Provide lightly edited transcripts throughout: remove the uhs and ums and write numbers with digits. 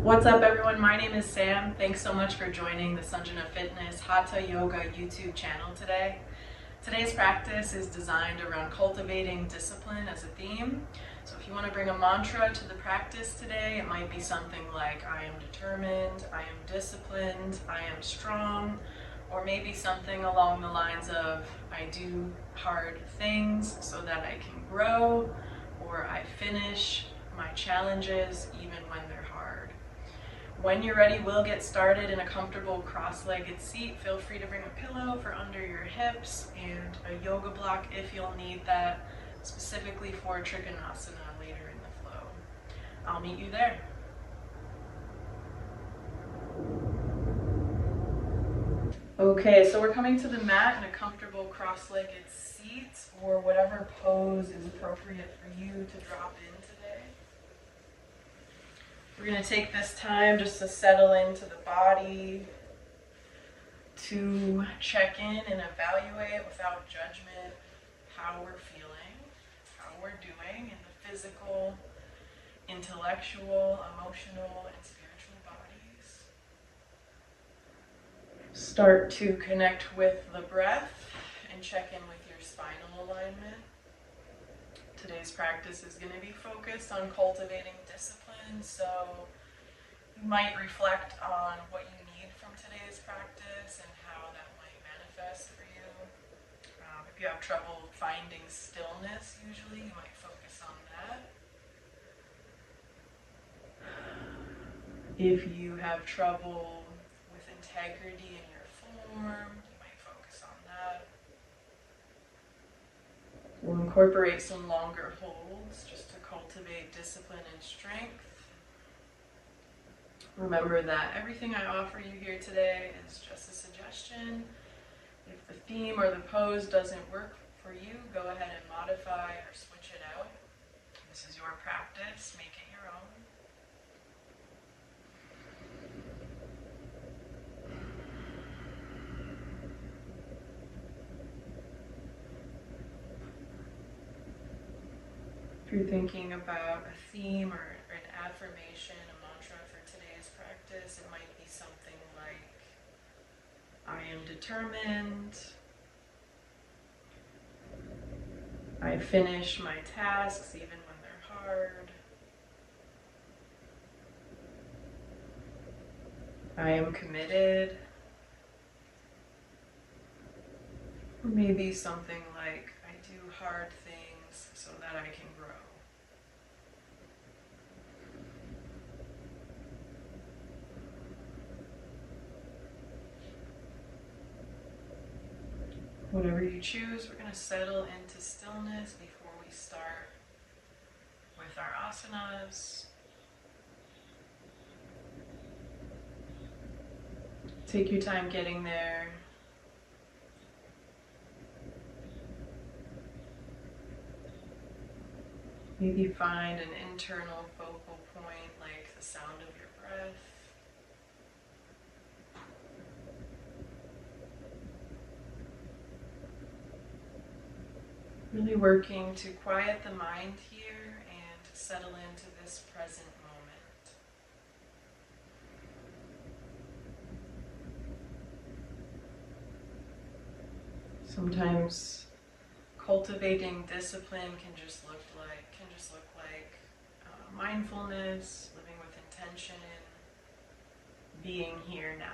What's up everyone, my name is Sam. Thanks so much for joining the Sanjana Fitness Hatha Yoga YouTube channel today. Today's practice is designed around cultivating discipline as a theme. So if you want to bring a mantra to the practice today, it might be something like I am determined, I am disciplined, I am strong, or maybe something along the lines of I do hard things so that I can grow, or I finish my challenges even when they're hard. When you're ready, we'll get started in a comfortable cross-legged seat. Feel free to bring a pillow for under your hips and a yoga block if you'll need that, specifically for Trikonasana later in the flow. I'll meet you there. Okay, so we're coming to the mat in a comfortable cross-legged seat, or whatever pose is appropriate for you to drop in today. We're going to take this time just to settle into the body, to check in and evaluate without judgment how we're feeling, how we're doing in the physical, intellectual, emotional, and spiritual bodies. Start to connect with the breath and check in with your spinal alignment. Today's practice is going to be focused on cultivating discipline, so you might reflect on what you need from today's practice and how that might manifest for you. If you have trouble finding stillness, usually you might focus on that. If you have trouble with integrity in your form, you might focus on that. We'll incorporate some longer holds just to cultivate discipline and strength. Remember that everything I offer you here today is just a suggestion. If the theme or the pose doesn't work for you, go ahead and modify or switch it out. This is your practice, make it your own. If you're thinking about a theme or an affirmation, a mantra for today's practice, it might be something like, I am determined, I finish my tasks even when they're hard, I am committed, or maybe something like, I do hard things so that I can grow. Whatever you choose, we're going to settle into stillness before we start with our asanas. Take your time getting there. Maybe find an internal focal point like the sound of your breath. Really working to quiet the mind here and settle into this present moment. Sometimes cultivating discipline can just look like mindfulness, living with intention, being here now.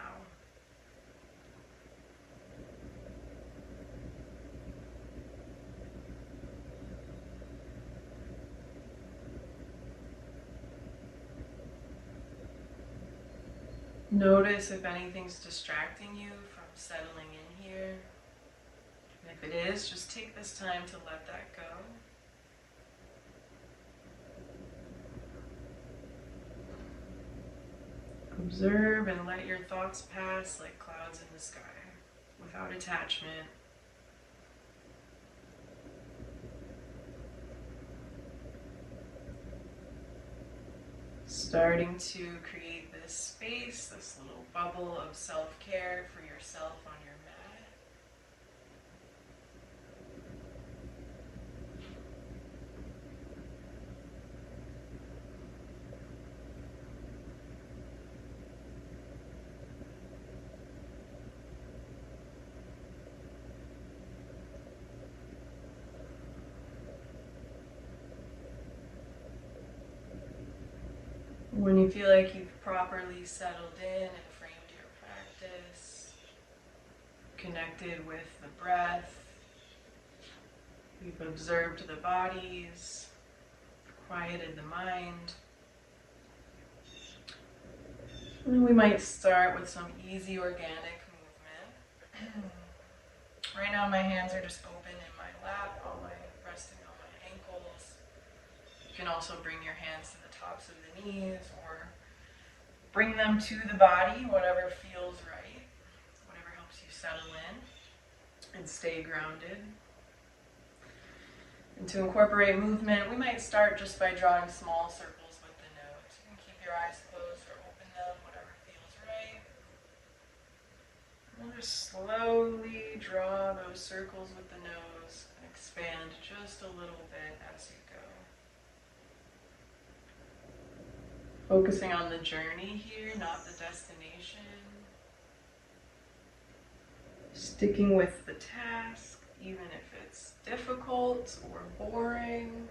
Notice if anything's distracting you from settling in here. And if it is, just take this time to let that go. Observe and let your thoughts pass like clouds in the sky, without attachment. Starting to create this space, this little bubble of self-care for yourself on your mat. When you feel like you've properly settled in and framed your practice, connected with the breath, we've observed the bodies, quieted the mind, and then we might start with some easy organic movement. Right now my hands are just open in my lap, resting on my ankles. You can also bring your hands to the tops of the knees or bring them to the body, whatever feels right, whatever helps you settle in and stay grounded. And to incorporate movement, we might start just by drawing small circles with the nose. You can keep your eyes closed or open them, whatever feels right. And just slowly draw those circles with the nose and expand just a little bit as you go. Focusing on the journey here, not the destination. Sticking with the task, even if it's difficult or boring.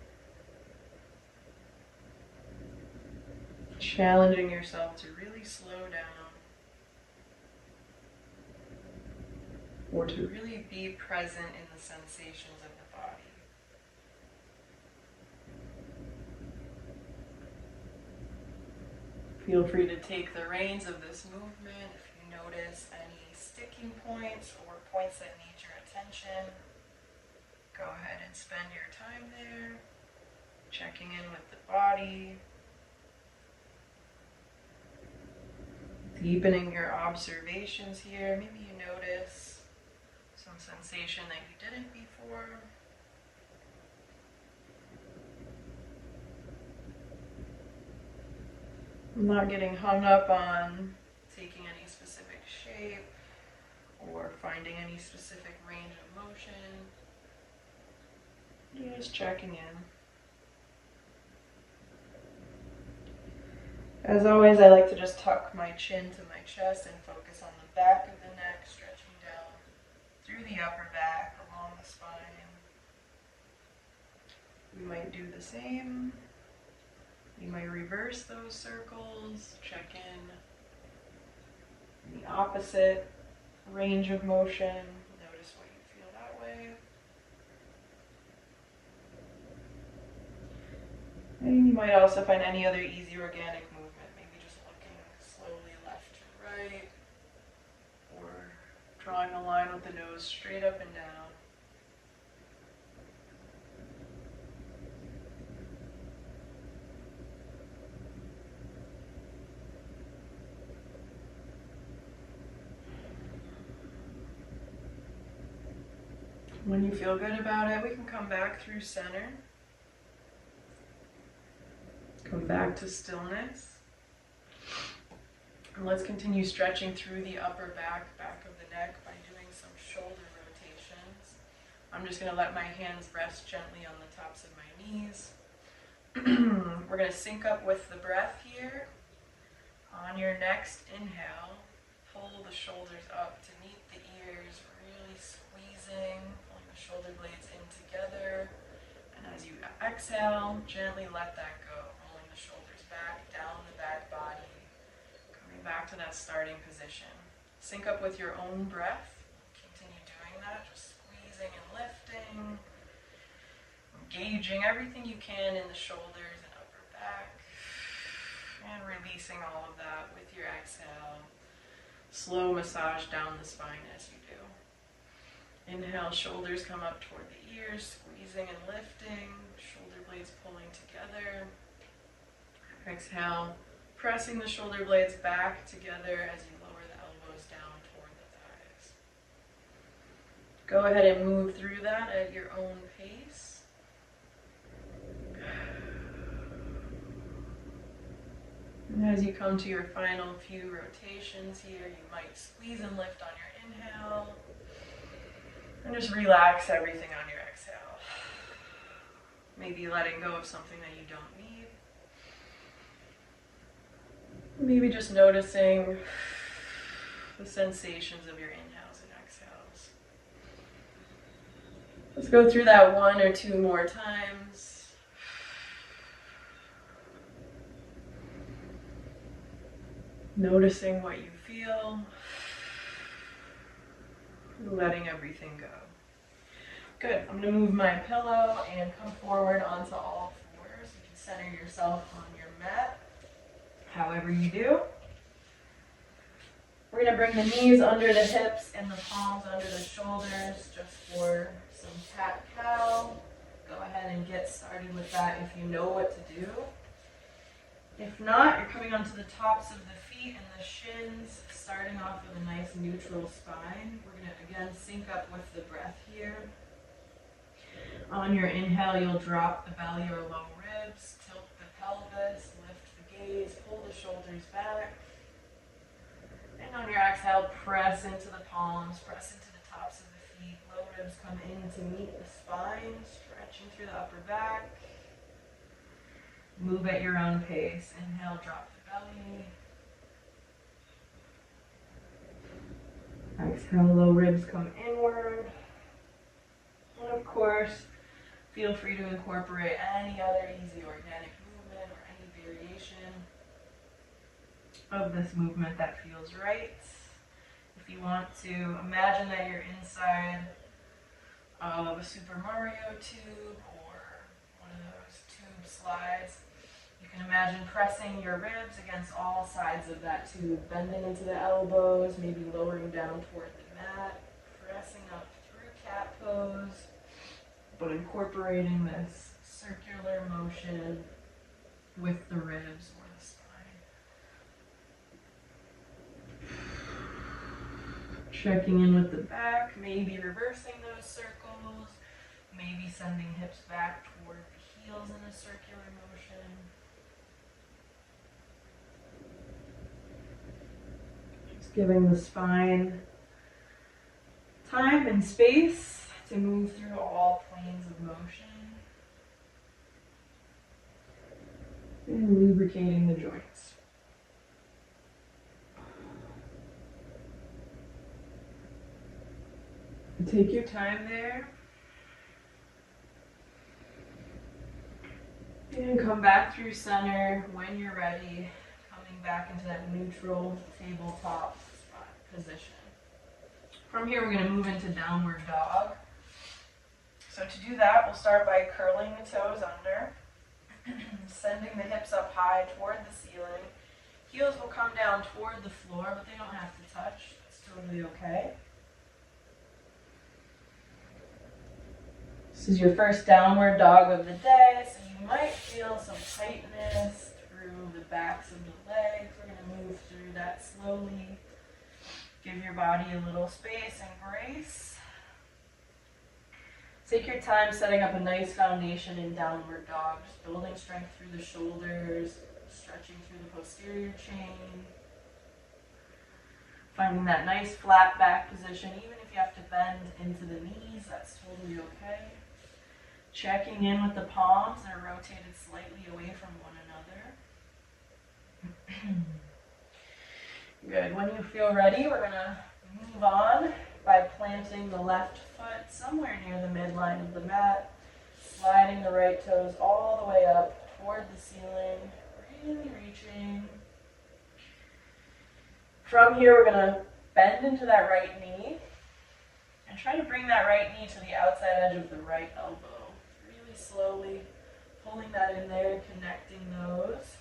Challenging yourself to really slow down or to really be present in the sensations of the body. Feel free to take the reins of this movement if you notice any sticking points or points that need your attention. Go ahead and spend your time there, checking in with the body, deepening your observations here. Maybe you notice some sensation that you didn't before. I'm not getting hung up on taking any specific shape or finding any specific range of motion. Just checking in. As always, I like to just tuck my chin to my chest and focus on the back of the neck, stretching down through the upper back, along the spine. We might do the same. You might reverse those circles, check in the opposite range of motion. Notice what you feel that way. And you might also find any other easy organic movement, maybe just looking slowly left to right, or drawing a line with the nose straight up and down. When you feel good about it, we can come back through center. Come back to stillness. And let's continue stretching through the upper back of the neck by doing some shoulder rotations. I'm just going to let my hands rest gently on the tops of my knees. We're going to sync up with the breath here. On your next inhale, pull the shoulders up to meet the ears, really squeezing, pulling the shoulder blades in together. And as you exhale, gently let that go, rolling the shoulders back, down the back body, coming back to that starting position. Sync up with your own breath. Continue doing that, just squeezing and lifting, engaging everything you can in the shoulders and upper back, and releasing all of that with your exhale. Slow massage down the spine as you do. Inhale, shoulders come up toward the ears, squeezing and lifting, shoulder blades pulling together. Exhale, pressing the shoulder blades back together as you lower the elbows down toward the thighs. Go ahead and move through that at your own pace. And as you come to your final few rotations here, you might squeeze and lift on your inhale. And just relax everything on your exhale. Maybe letting go of something that you don't need. Maybe just noticing the sensations of your inhales and exhales. Let's go through that one or two more times. Noticing what you feel, letting everything go. Good. I'm going to move my pillow and come forward onto all fours. You can center yourself on your mat, however you do. We're going to bring the knees under the hips and the palms under the shoulders just for some cat-cow. Go ahead and get started with that if you know what to do. If not, you're coming onto the tops of the feet and the shins, starting off with a nice neutral spine. We're going to, again, sync up with the breath here. On your inhale, you'll drop the belly or low ribs, tilt the pelvis, lift the gaze, pull the shoulders back. And on your exhale, press into the palms, press into the tops of the feet. Low ribs come in to meet the spine, stretching through the upper back. Move at your own pace. Inhale, drop the belly. Exhale, low ribs come inward. And of course, feel free to incorporate any other easy organic movement or any variation of this movement that feels right. If you want to, imagine that you're inside of a Super Mario tube or one of those tube slides. You can imagine pressing your ribs against all sides of that tube, bending into the elbows, maybe lowering down toward the mat, pressing up through cat pose, but incorporating this circular motion with the ribs or the spine. Checking in with the back, maybe reversing those circles, maybe sending hips back toward the heels in a circular motion. Just giving the spine time and space to move through all planes of motion and lubricating the joints. Take your time there and come back through center when you're ready, coming back into that neutral tabletop spot position. From here, we're going to move into downward dog. So to do that, we'll start by curling the toes under, sending the hips up high toward the ceiling. Heels will come down toward the floor, but they don't have to touch. That's totally okay. This is your first downward dog of the day, so you might feel some tightness through the backs of the legs. We're going to move through that slowly. Give your body a little space and grace. Take your time setting up a nice foundation in downward dog, just building strength through the shoulders, stretching through the posterior chain. Finding that nice flat back position, even if you have to bend into the knees, that's totally okay. Checking in with the palms, they're rotated slightly away from one another. Good. When you feel ready, we're going to move on by planting the left foot somewhere near the midline of the mat, sliding the right toes all the way up toward the ceiling, really reaching. From here, we're going to bend into that right knee and try to bring that right knee to the outside edge of the right elbow. Really slowly pulling that in there, connecting those,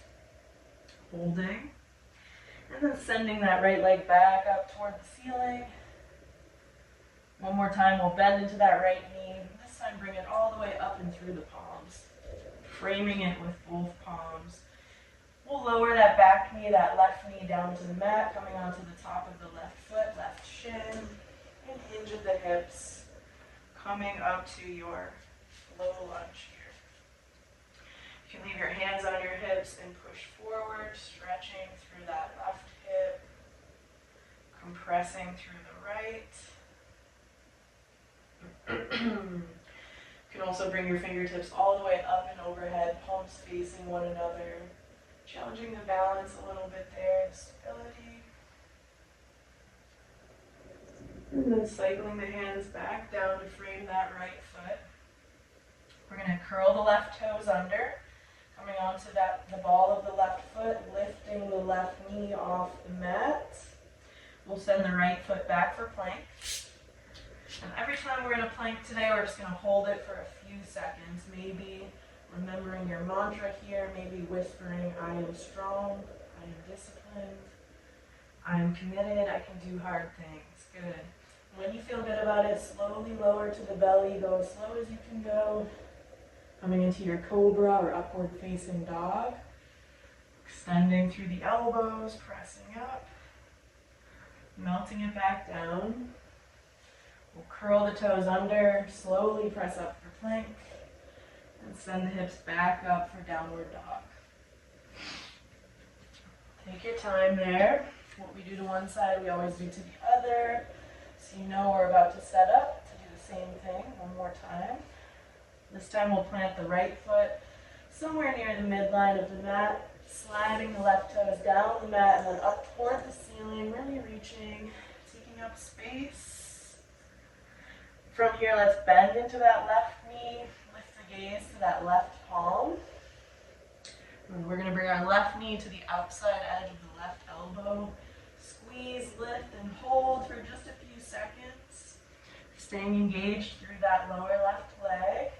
holding. And then sending that right leg back up toward the ceiling. One more time, we'll bend into that right knee. This time, bring it all the way up and through the palms. Framing it with both palms. We'll lower that back knee, that left knee down to the mat, coming onto the top of the left foot, left shin. And hinge at the hips, coming up to your low lunge here. You can leave your hands on your hips and push forward, stretching through that left hip, compressing through the right. You can also bring your fingertips all the way up and overhead, palms facing one another, challenging the balance a little bit there, the stability. And then cycling the hands back down to frame that right foot. We're going to curl the left toes under, coming onto the ball of the left foot, lifting the left left knee off the mat. We'll send the right foot back for plank. And every time we're in a plank today, we're just going to hold it for a few seconds. Maybe remembering your mantra here, maybe whispering, I am strong, I am disciplined, I am committed, I can do hard things. Good. When you feel good about it, slowly lower to the belly, go as slow as you can go. Coming into your cobra or upward facing dog. Extending through the elbows, pressing up. Melting it back down. We'll curl the toes under, slowly press up for plank, and send the hips back up for downward dog. Take your time there. What we do to one side, we always do to the other. So you know we're about to set up to do the same thing one more time. This time we'll plant the right foot somewhere near the midline of the mat, sliding the left toes down the mat and then up toward the ceiling, really reaching, taking up space. From here, let's bend into that left knee, lift the gaze to that left palm. And we're going to bring our left knee to the outside edge of the left elbow. Squeeze, lift, and hold for just a few seconds. Staying engaged through that lower left leg.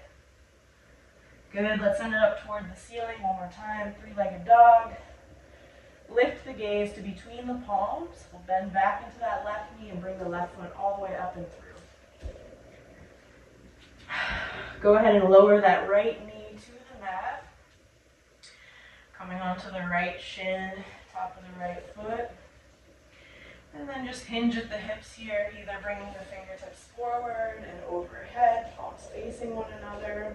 Good, let's send it up toward the ceiling one more time. Three-legged dog. Lift the gaze to between the palms. We'll bend back into that left knee and bring the left foot all the way up and through. Go ahead and lower that right knee to the mat. Coming onto the right shin, top of the right foot. And then just hinge at the hips here, either bringing the fingertips forward and overhead, palms facing one another.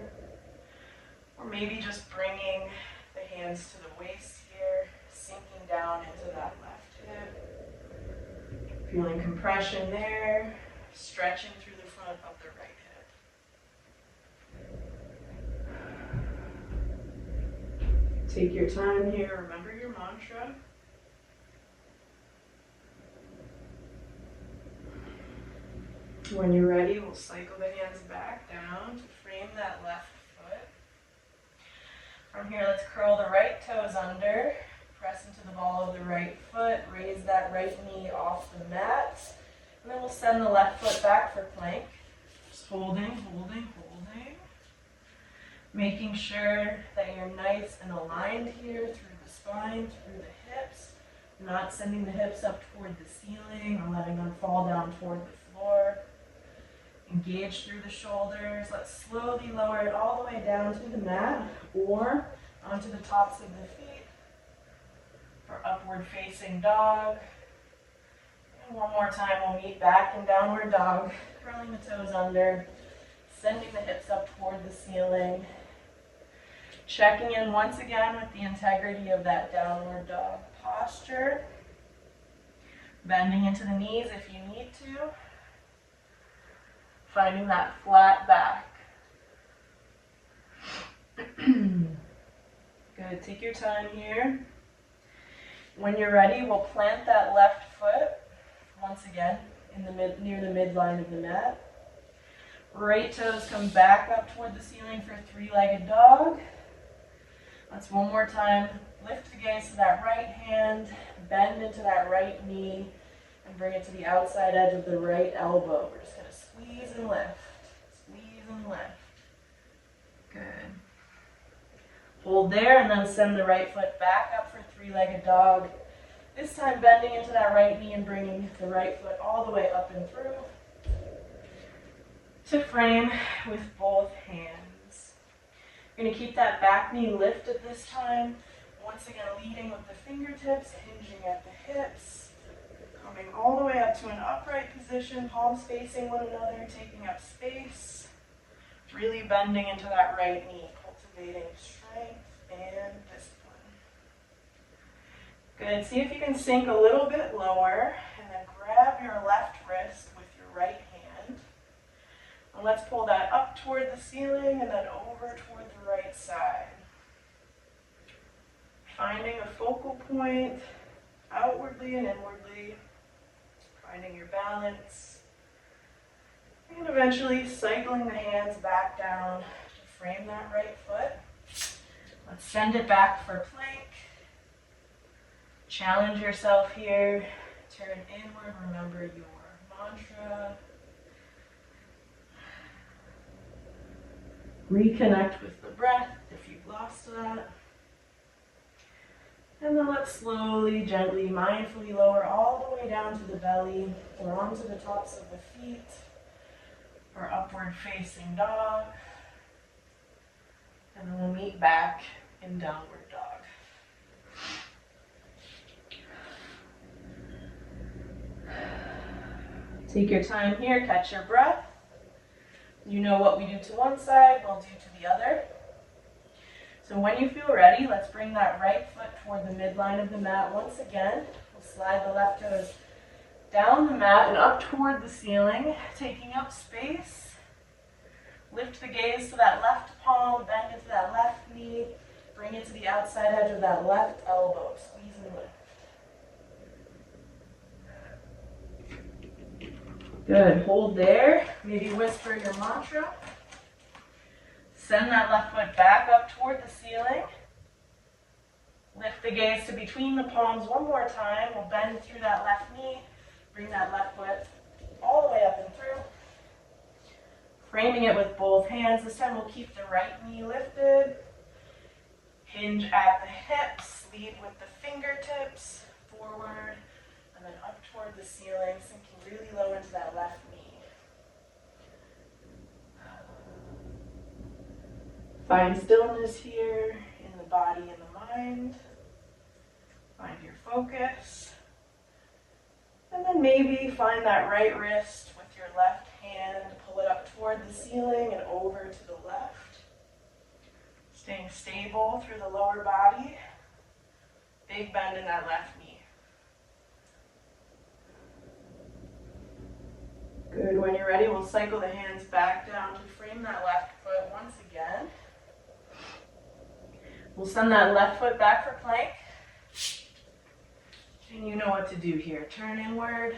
Or maybe just bringing the hands to the waist here, sinking down into that left hip. Feeling compression there, stretching through the front of the right hip. Take your time here, remember your mantra. When you're ready, we'll cycle the hands back down to frame that left foot. From here, let's curl the right toes under, press into the ball of the right foot, raise that right knee off the mat, and then we'll send the left foot back for plank. Just holding, holding, holding. Making sure that you're nice and aligned here through the spine, through the hips, not sending the hips up toward the ceiling or letting them fall down toward the floor. Engage through the shoulders. Let's slowly lower it all the way down to the mat or onto the tops of the feet for upward facing dog. And one more time, we'll meet back in downward dog, curling the toes under, sending the hips up toward the ceiling. Checking in once again with the integrity of that downward dog posture. Bending into the knees if you need to. Finding that flat back. Good, take your time here. When you're ready, we'll plant that left foot once again in the near the midline of the mat. Right toes come back up toward the ceiling for three-legged dog. Let's one more time. Lift the gaze to that right hand, bend into that right knee, and bring it to the outside edge of the right elbow. We're just going to squeeze and lift. Squeeze and lift. Good. Hold there and then send the right foot back up for three-legged dog. This time bending into that right knee and bringing the right foot all the way up and through to frame with both hands. You're going to keep that back knee lifted this time. Once again, leading with the fingertips, hinging at the hips. Coming all the way up to an upright position, palms facing one another, taking up space. Really bending into that right knee, cultivating strength and discipline. Good. See if you can sink a little bit lower and then grab your left wrist with your right hand. And let's pull that up toward the ceiling and then over toward the right side. Finding a focal point outwardly and inwardly. Finding your balance. And eventually cycling the hands back down to frame that right foot. Let's send it back for plank. Challenge yourself here. Turn inward. Remember your mantra. Reconnect with the breath if you've lost that. And then let's slowly, gently, mindfully lower all the way down to the belly or onto the tops of the feet or upward facing dog. And then we'll meet back in downward dog. Take your time here, catch your breath. You know what we do to one side, we'll do to the other. So when you feel ready, let's bring that right foot toward the midline of the mat once again. We'll slide the left toes down the mat and up toward the ceiling, taking up space. Lift the gaze to that left palm, bend into that left knee, bring it to the outside edge of that left elbow. Squeeze and lift. Good, hold there. Maybe whisper your mantra. Send that left foot back up toward the ceiling. Lift the gaze to between the palms one more time. We'll bend through that left knee. Bring that left foot all the way up and through. Framing it with both hands. This time we'll keep the right knee lifted. Hinge at the hips. Lead with the fingertips forward. And then up toward the ceiling, sinking really low into that left knee. Find stillness here in the body and the mind. Find your focus. And then maybe find that right wrist with your left hand. Pull it up toward the ceiling and over to the left. Staying stable through the lower body. Big bend in that left knee. Good. When you're ready, we'll cycle the hands back down to frame that left foot once again. We'll send that left foot back for plank. And you know what to do here. Turn inward.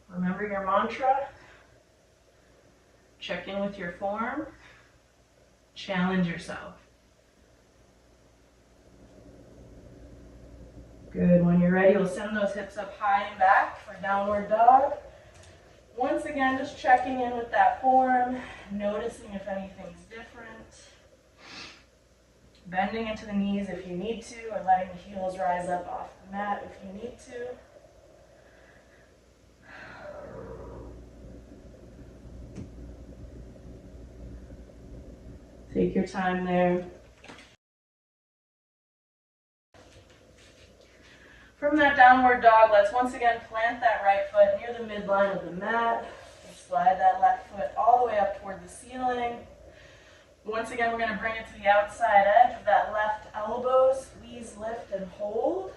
Remember your mantra. Check in with your form. Challenge yourself. Good. When you're ready, we'll send those hips up high and back for downward dog. Once again, just checking in with that form, noticing if anything's different. Bending into the knees if you need to, or letting the heels rise up off the mat if you need to. Take your time there. From that downward dog, let's once again plant that right foot near the midline of the mat. Slide that left foot all the way up toward the ceiling. Once again, we're going to bring it to the outside edge of that left elbow. Squeeze, lift, and hold.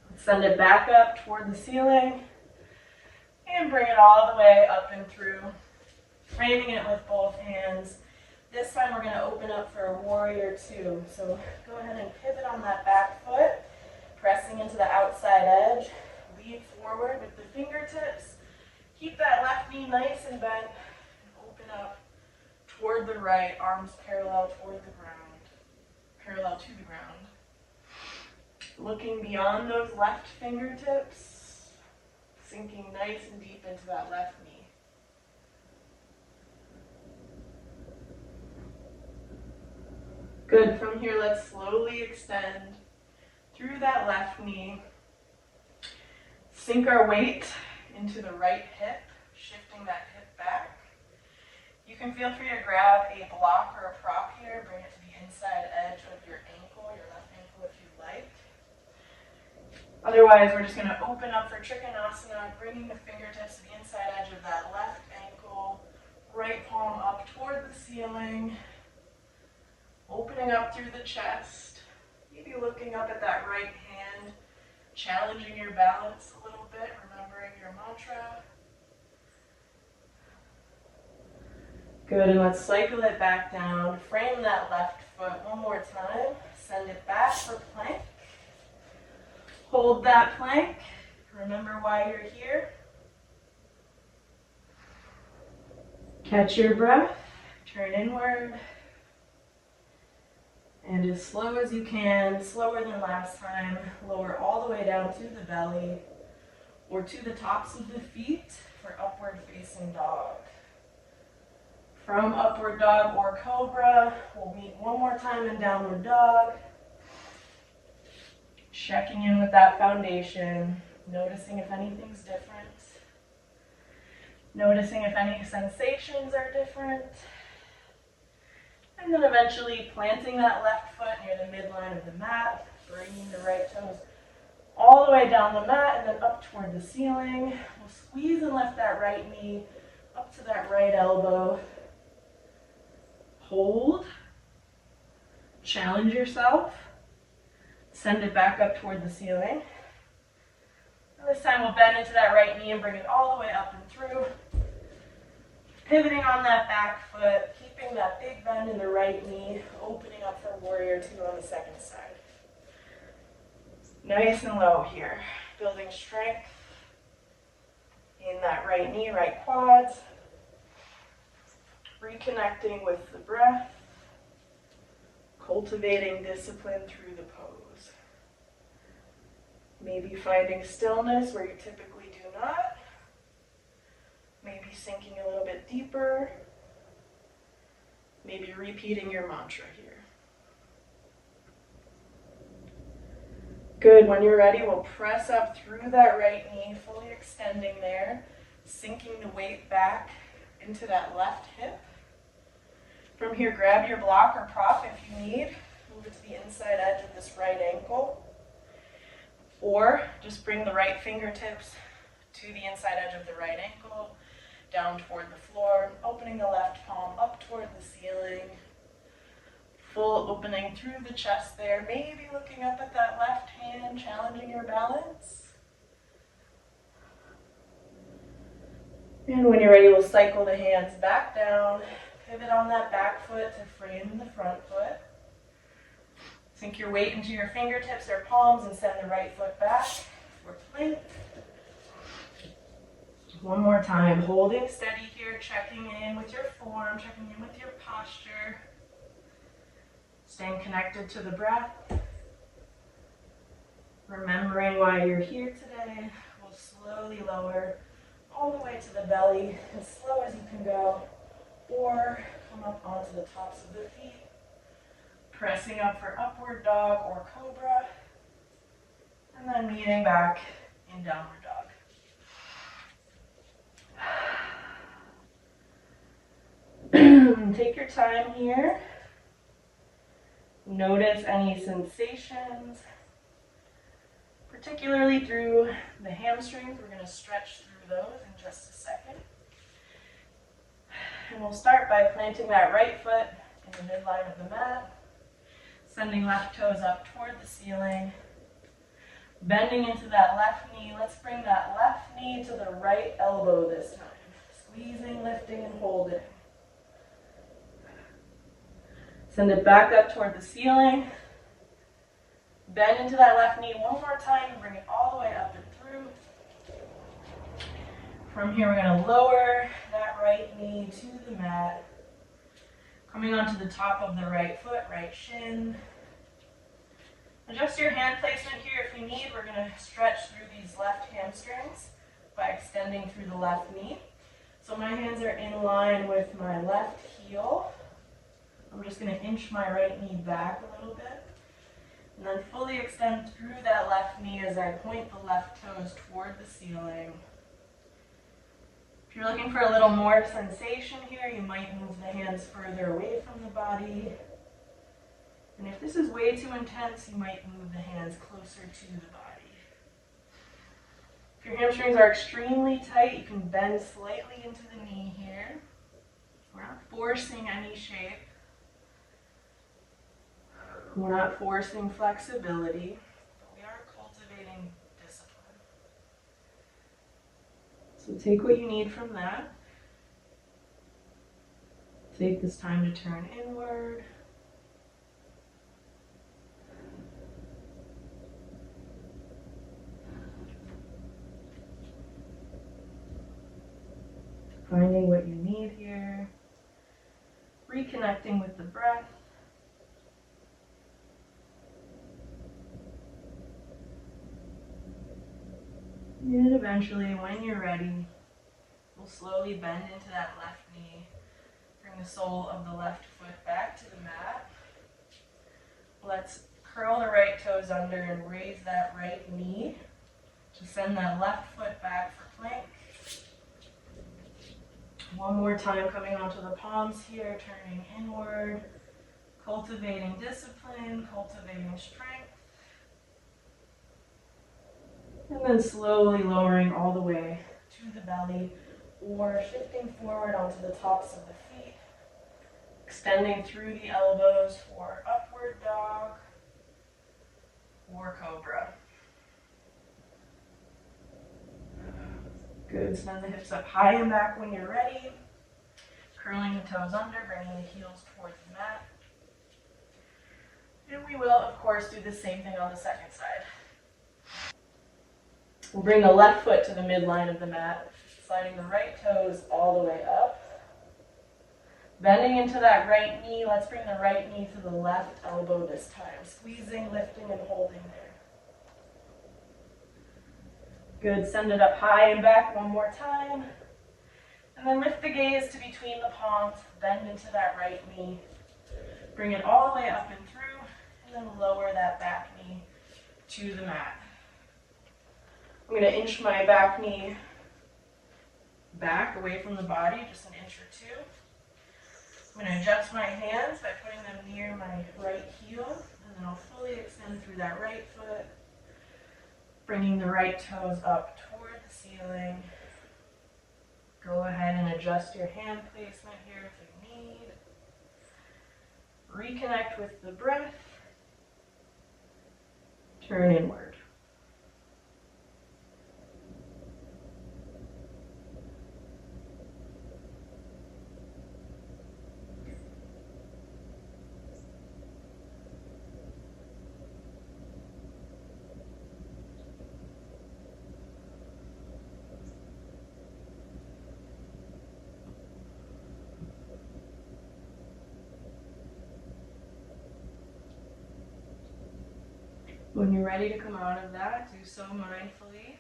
Let's send it back up toward the ceiling. And bring it all the way up and through. Framing it with both hands. This time we're going to open up for a warrior two. So go ahead and pivot on that back foot. Pressing into the outside edge. Lead forward with the fingertips. Keep that left knee nice and bent. And open up toward the right, arms parallel toward the ground, parallel to the ground. Looking beyond those left fingertips, sinking nice and deep into that left knee. Good. From here, let's slowly extend through that left knee. Sink our weight into the right hip, shifting that hip back. You can feel free to grab a block or a prop here, bring it to the inside edge of your ankle, your left ankle if you like. Otherwise, we're just going to open up for Trikonasana, bringing the fingertips to the inside edge of that left ankle, right palm up toward the ceiling, opening up through the chest, maybe looking up at that right hand, challenging your balance a little bit, remembering your mantra. Good, and let's cycle it back down. Frame that left foot one more time. Send it back for plank. Hold that plank. Remember why you're here. Catch your breath. Turn inward. And as slow as you can, slower than last time, lower all the way down to the belly or to the tops of the feet for upward facing dog. From upward dog or cobra, we'll meet one more time in downward dog. Checking in with that foundation, noticing if anything's different. Noticing if any sensations are different. And then eventually planting that left foot near the midline of the mat, bringing the right toes all the way down the mat and then up toward the ceiling. We'll squeeze and lift that right knee up to that right elbow. Hold. Challenge yourself. Send it back up toward the ceiling. And this time we'll bend into that right knee and bring it all the way up and through. Pivoting on that back foot, keeping that big bend in the right knee, opening up for warrior two on the second side. Nice and low here, building strength in that right knee, right quads. Reconnecting with the breath, cultivating discipline through the pose. Maybe finding stillness where you typically do not. Maybe sinking a little bit deeper. Maybe repeating your mantra here. Good, when you're ready, we'll press up through that right knee, fully extending there, sinking the weight back into that left hip. From here, grab your block or prop if you need. Move it to the inside edge of this right ankle. Or just bring the right fingertips to the inside edge of the right ankle, down toward the floor, opening the left palm up toward the ceiling. Full opening through the chest there, maybe looking up at that left hand, challenging your balance. And when you're ready, we'll cycle the hands back down, pivot on that back foot to frame the front foot. Sink your weight into your fingertips or palms and send the right foot back for plank. One more time, holding steady here, checking in with your form, checking in with your posture. Staying connected to the breath. Remembering why you're here today. We'll slowly lower all the way to the belly, as slow as you can go, or come up onto the tops of the feet. Pressing up for upward dog or cobra, and then meeting back in downward dog. Take your time here. Notice any sensations, particularly through the hamstrings. We're going to stretch through those in just a second. And we'll start by planting that right foot in the midline of the mat, sending left toes up toward the ceiling, bending into that left knee. Let's bring that left knee to the right elbow this time. Squeezing, lifting, and holding. Send it back up toward the ceiling. Bend into that left knee one more time and bring it all the way up and through. From here, we're going to lower that right knee to the mat. Coming onto the top of the right foot, right shin. Adjust your hand placement here if you need. We're going to stretch through these left hamstrings by extending through the left knee. So my hands are in line with my left heel. I'm just going to inch my right knee back a little bit. And then fully extend through that left knee as I point the left toes toward the ceiling. If you're looking for a little more sensation here, you might move the hands further away from the body. And if this is way too intense, you might move the hands closer to the body. If your hamstrings are extremely tight, you can bend slightly into the knee here. We're not forcing any shape. We're not forcing flexibility, but we are cultivating discipline. So take what you need from that. Take this time to turn inward. Finding what you need here. Reconnecting with the breath. And eventually, when you're ready, we'll slowly bend into that left knee. Bring the sole of the left foot back to the mat. Let's curl the right toes under and raise that right knee to send that left foot back for plank. One more time, coming onto the palms here, turning inward, cultivating discipline, cultivating strength. And then slowly lowering all the way to the belly or shifting forward onto the tops of the feet, extending through the elbows for upward dog or cobra. Good, send the hips up high and back when you're ready. Curling the toes under, bringing the heels towards the mat. And we will, of course, do the same thing on the second side. We'll bring the left foot to the midline of the mat, sliding the right toes all the way up. Bending into that right knee, let's bring the right knee to the left elbow this time. Squeezing, lifting, and holding there. Good, send it up high and back one more time. And then lift the gaze to between the palms, bend into that right knee. Bring it all the way up and through, and then lower that back knee to the mat. I'm going to inch my back knee back away from the body, just an inch or two. I'm going to adjust my hands by putting them near my right heel, and then I'll fully extend through that right foot, bringing the right toes up toward the ceiling. Go ahead and adjust your hand placement here if you need. Reconnect with the breath. Turn inward. When you're ready to come out of that, do so mindfully.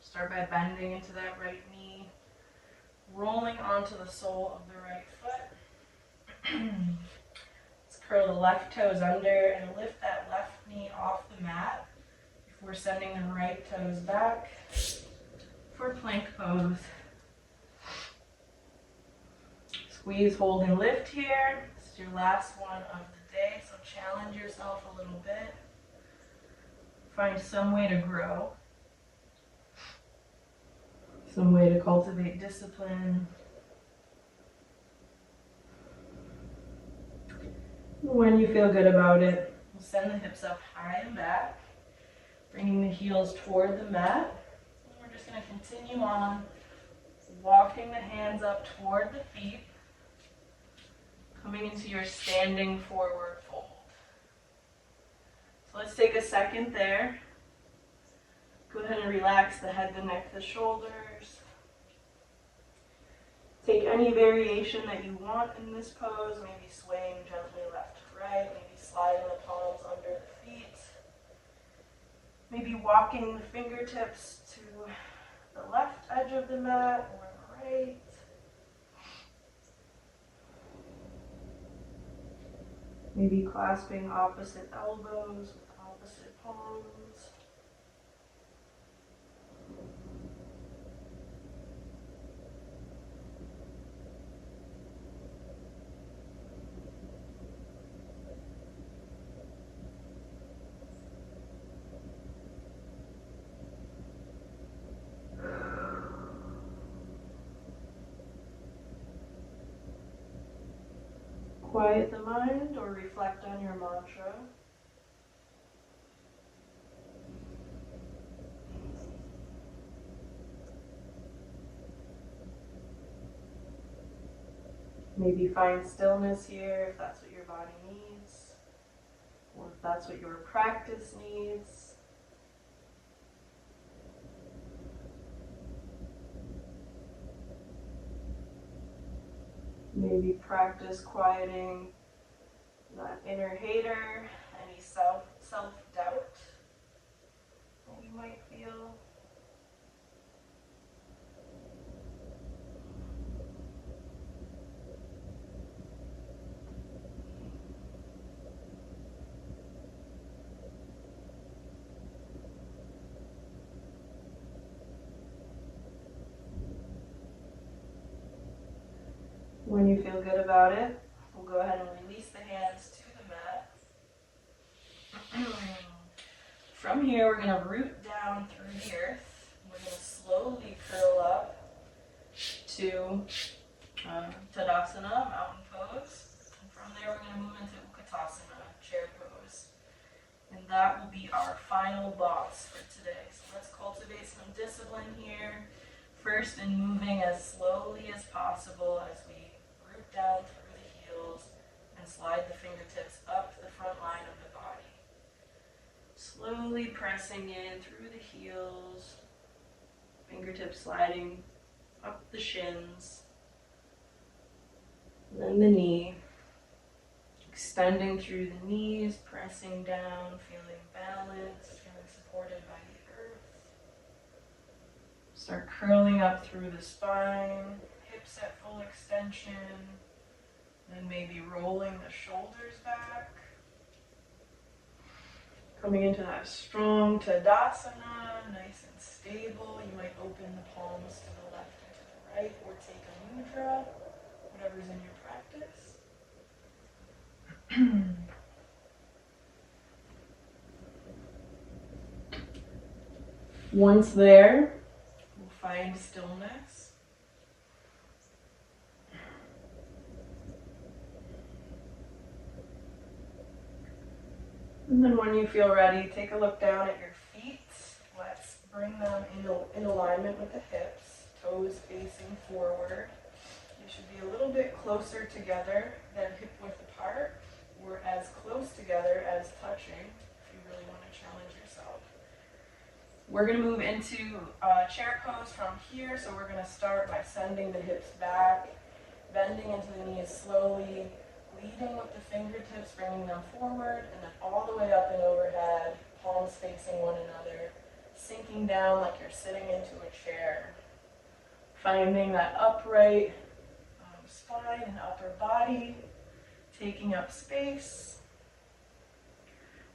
Start by bending into that right knee, rolling onto the sole of the right foot. Let's curl the left toes under and lift that left knee off the mat before sending the right toes back for plank pose. Squeeze, hold, and lift here. This is your last one of the day, so challenge yourself a little bit. Find some way to grow, some way to cultivate discipline. When you feel good about it, we'll send the hips up high and back, bringing the heels toward the mat. And we're just going to continue on walking the hands up toward the feet, coming into your standing forward fold. So let's take a second there. Go ahead and relax the head, the neck, the shoulders. Take any variation that you want in this pose, maybe swaying gently left to right, maybe sliding the palms under the feet. Maybe walking the fingertips to the left edge of the mat or the right. Maybe clasping opposite elbows with opposite palms. Quiet the mind or reflect on your mantra. Maybe find stillness here if that's what your body needs, or if that's what your practice needs. Maybe practice quieting that inner hater, any self-doubt that you might feel. When you feel good about it, we'll go ahead and release the hands to the mat. From here, we're going to root down through the earth. We're going to slowly curl up to Tadasana, mountain pose. And from there, we're going to move into Utkatasana, chair pose. And that will be our final boss for today. So let's cultivate some discipline here. First, in moving as slowly as possible as we root down through the heels and slide the fingertips up the front line of the body. Slowly pressing in through the heels, fingertips sliding up the shins, and then the knee, extending through the knees, pressing down, feeling balanced, feeling supported by the earth. Start curling up through the spine, hips at full extension, then maybe rolling the shoulders back. Coming into that strong Tadasana, nice and stable. You might open the palms to the left and to the right, or take a mudra, whatever's in your practice. Once there, we'll find stillness. And then when you feel ready, take a look down at your feet. Let's bring them in alignment with the hips, toes facing forward. You should be a little bit closer together than hip width apart, or as close together as touching if you really want to challenge yourself. We're going to move into chair pose from here, so we're going to start by sending the hips back, bending into the knees slowly, leading with the fingertips, bringing them forward, and then all the way up and overhead, palms facing one another, sinking down like you're sitting into a chair. Finding that upright spine and upper body, taking up space.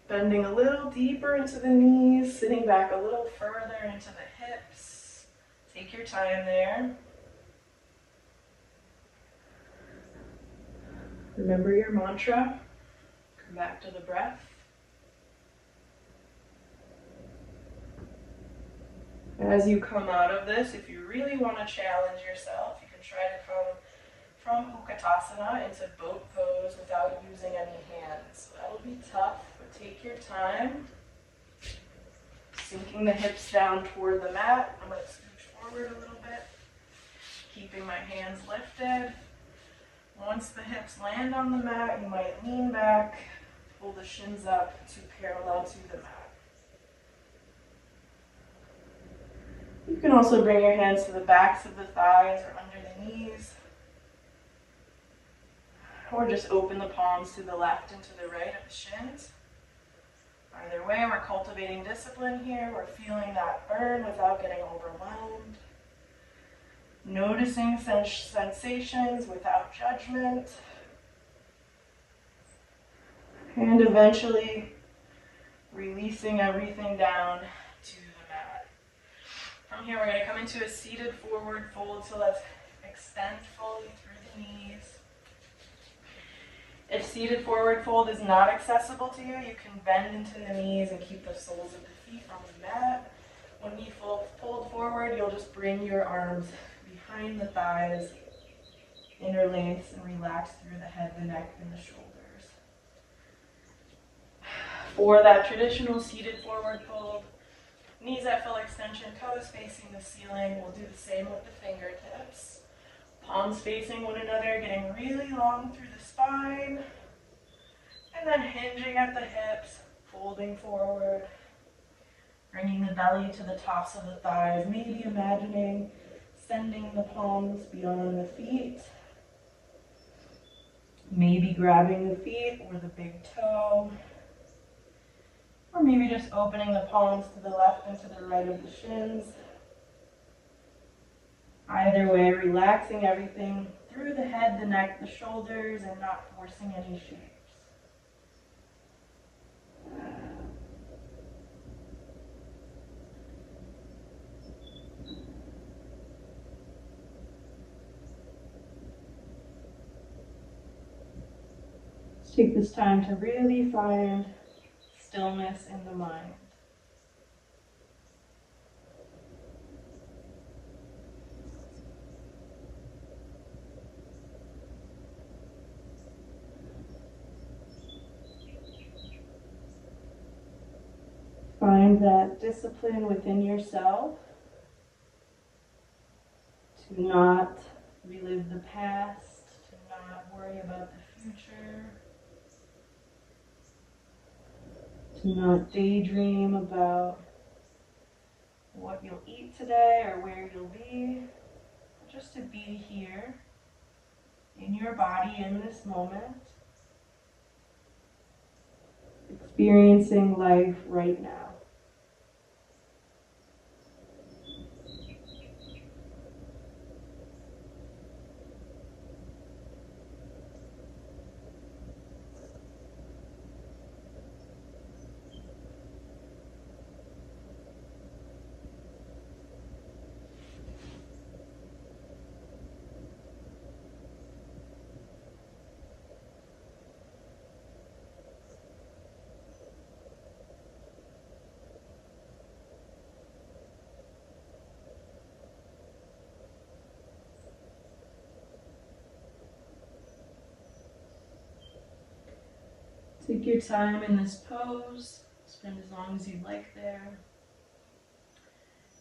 Bending a little deeper into the knees, sitting back a little further into the hips. Take your time there. Remember your mantra. Come back to the breath. As you come out of this, if you really want to challenge yourself, you can try to come from Utkatasana into boat pose without using any hands. That'll be tough, but take your time. Sinking the hips down toward the mat. I'm going to scooch forward a little bit, keeping my hands lifted. Once the hips land on the mat, you might lean back, pull the shins up to parallel to the mat. You can also bring your hands to the backs of the thighs or under the knees, or just open the palms to the left and to the right of the shins. Either way, we're cultivating discipline here. We're feeling that burn without getting overwhelmed. Noticing sensations without judgment. And eventually releasing everything down to the mat. From here, we're going to come into a seated forward fold. So let's extend fully through the knees. If seated forward fold is not accessible to you, you can bend into the knees and keep the soles of the feet on the mat. When you fold forward, you'll just bring your arms behind the thighs, interlace, and relax through the head, the neck, and the shoulders. For that traditional seated forward fold, knees at full extension, toes facing the ceiling. We'll do the same with the fingertips. Palms facing one another, getting really long through the spine. And then hinging at the hips, folding forward. Bringing the belly to the tops of the thighs. Maybe imagining sending the palms beyond the feet. Maybe grabbing the feet or the big toe. Or maybe just opening the palms to the left and to the right of the shins. Either way, relaxing everything through the head, the neck, the shoulders, and not forcing any shapes. Take this time to really find stillness in the mind. Find that discipline within yourself to not relive the past, to not worry about the future, to not daydream about what you'll eat today or where you'll be, just to be here in your body in this moment, experiencing life right now. Take your time in this pose. Spend as long as you'd like there.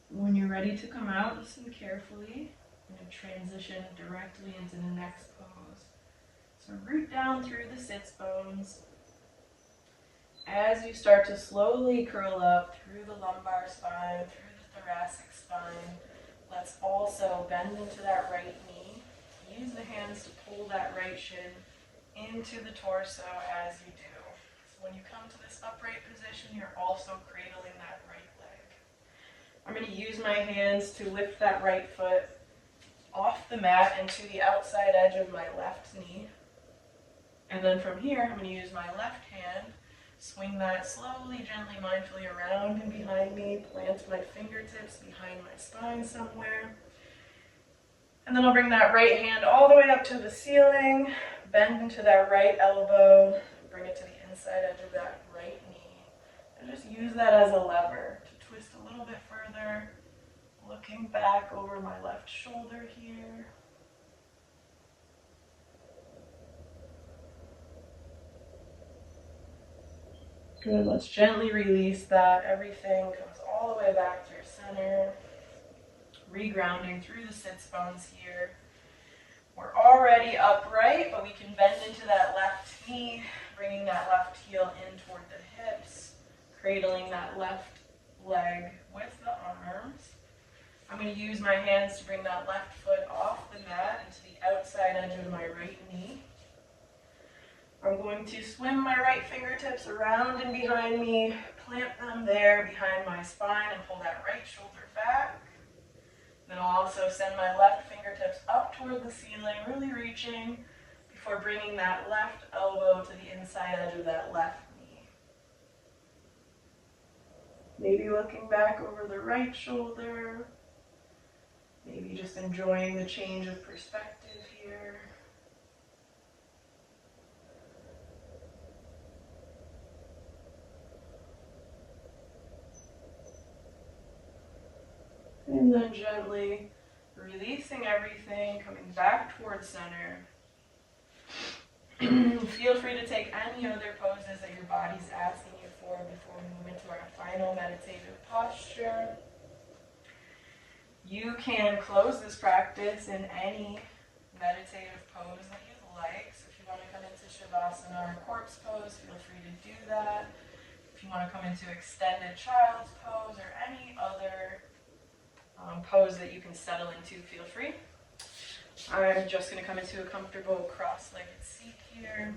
When you're ready to come out, listen carefully. I'm going to transition directly into the next pose. So root down through the sits bones. As you start to slowly curl up through the lumbar spine, through the thoracic spine, let's also bend into that right knee. Use the hands to pull that right shin into the torso as you do. So when you come to this upright position, you're also cradling that right leg. I'm going to use my hands to lift that right foot off the mat and to the outside edge of my left knee. And then from here, I'm going to use my left hand, swing that slowly, gently, mindfully around and behind me, plant my fingertips behind my spine somewhere. And then I'll bring that right hand all the way up to the ceiling, bend into that right elbow, bring it to the inside edge of that right knee, and just use that as a lever to twist a little bit further, looking back over my left shoulder here. Good, let's gently release that. Everything comes all the way back through center. Regrounding through the sits bones here. We're already upright, but we can bend into that left knee, bringing that left heel in toward the hips, cradling that left leg with the arms. I'm going to use my hands to bring that left foot off the mat into the outside edge of my right knee. I'm going to swim my right fingertips around and behind me, plant them there behind my spine and pull that right shoulder back. Then I'll also send my left fingertips up toward the ceiling, really reaching before bringing that left elbow to the inside edge of that left knee. Maybe looking back over the right shoulder, maybe just enjoying the change of perspective here. And then gently releasing everything, coming back towards center. Feel free to take any other poses that your body's asking you for before we move into our final meditative posture. You can close this practice in any meditative pose that you'd like. So if you want to come into Shavasana or corpse pose, feel free to do that. If you want to come into extended child's pose or any other pose that you can settle into, feel free. I'm just going to come into a comfortable cross-legged seat here.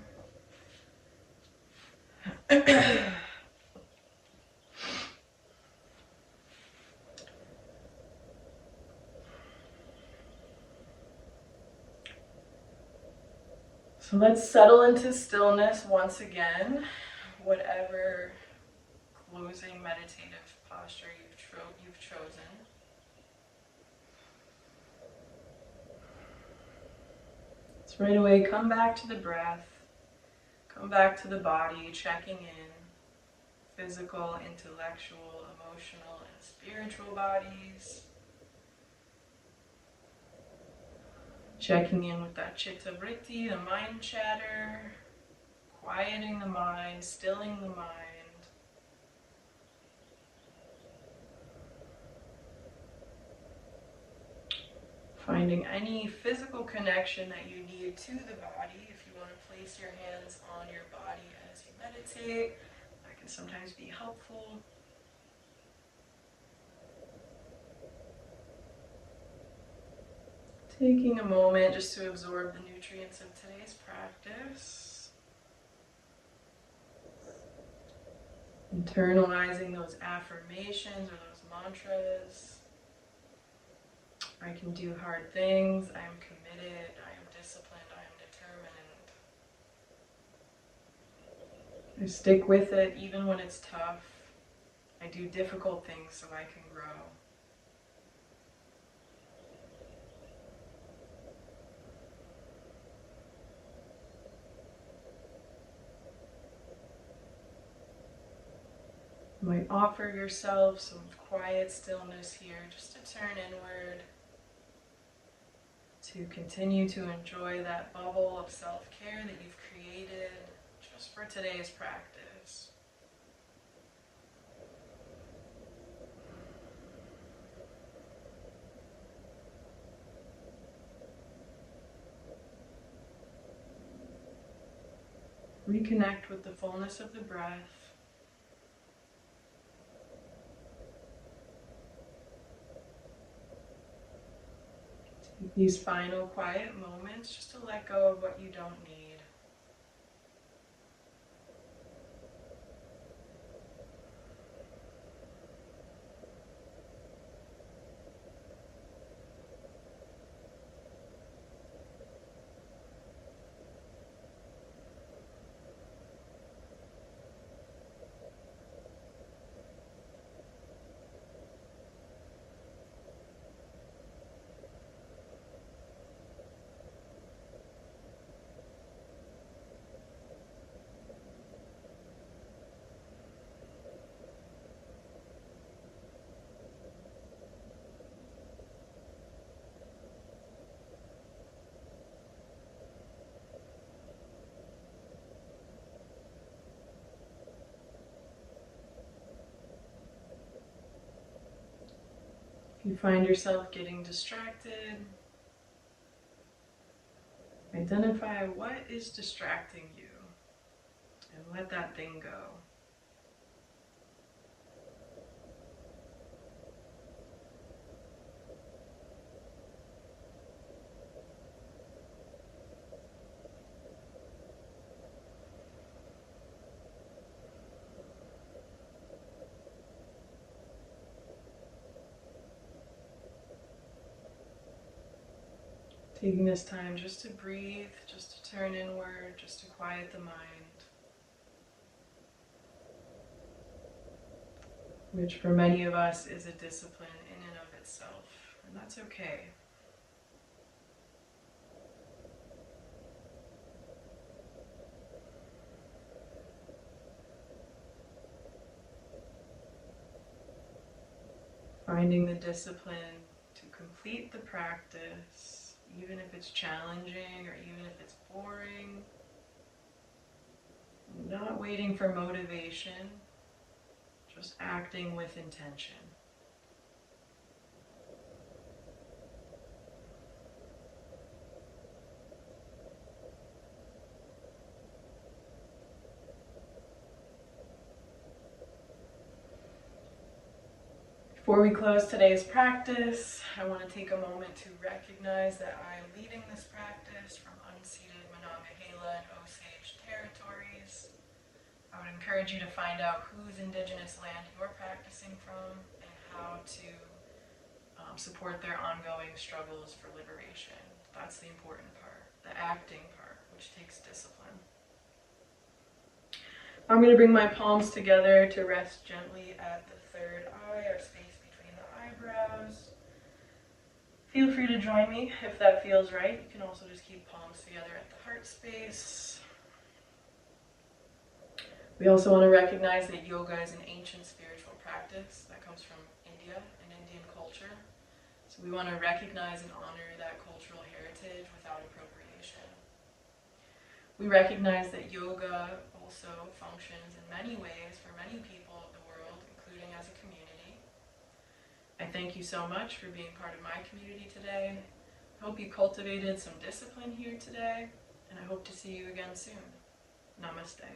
So let's settle into stillness once again, whatever closing meditative posture you've chosen. Right away, come back to the breath. Come back to the body, checking in. Physical, intellectual, emotional, and spiritual bodies. Checking in with that chitta vritti, the mind chatter. Quieting the mind, stilling the mind. Finding any physical connection that you need to the body. If you want to place your hands on your body as you meditate, that can sometimes be helpful. Taking a moment just to absorb the nutrients of today's practice. Internalizing those affirmations or those mantras. I can do hard things. I am committed. I am disciplined. I am determined. I stick with it even when it's tough. I do difficult things so I can grow. You might offer yourself some quiet stillness here just to turn inward, to continue to enjoy that bubble of self-care that you've created just for today's practice. Reconnect with the fullness of the breath. Take these final quiet moments just to let go of what you don't need. If you find yourself getting distracted, identify what is distracting you and let that thing go. Taking this time just to breathe, just to turn inward, just to quiet the mind, which for many of us is a discipline in and of itself, and that's okay. Finding the discipline to complete the practice, even if it's challenging or even if it's boring. Not waiting for motivation, just acting with intention. Before we close today's practice, I want to take a moment to recognize that I am leading this practice from unceded Monongahela and Osage territories. I would encourage you to find out whose indigenous land you're practicing from and how to support their ongoing struggles for liberation. That's the important part, the acting part, which takes discipline. I'm going to bring my palms together to rest gently at the third eye, or space between the eyebrows. Feel free to join me if that feels right. You can also just keep palms together at the heart space. We also want to recognize that yoga is an ancient spiritual practice that comes from India and Indian culture. So we want to recognize and honor that cultural heritage without appropriation. We recognize that yoga also functions in many ways for many people of the world, including as a community. I thank you so much for being part of my community today. I hope you cultivated some discipline here today, and I hope to see you again soon. Namaste.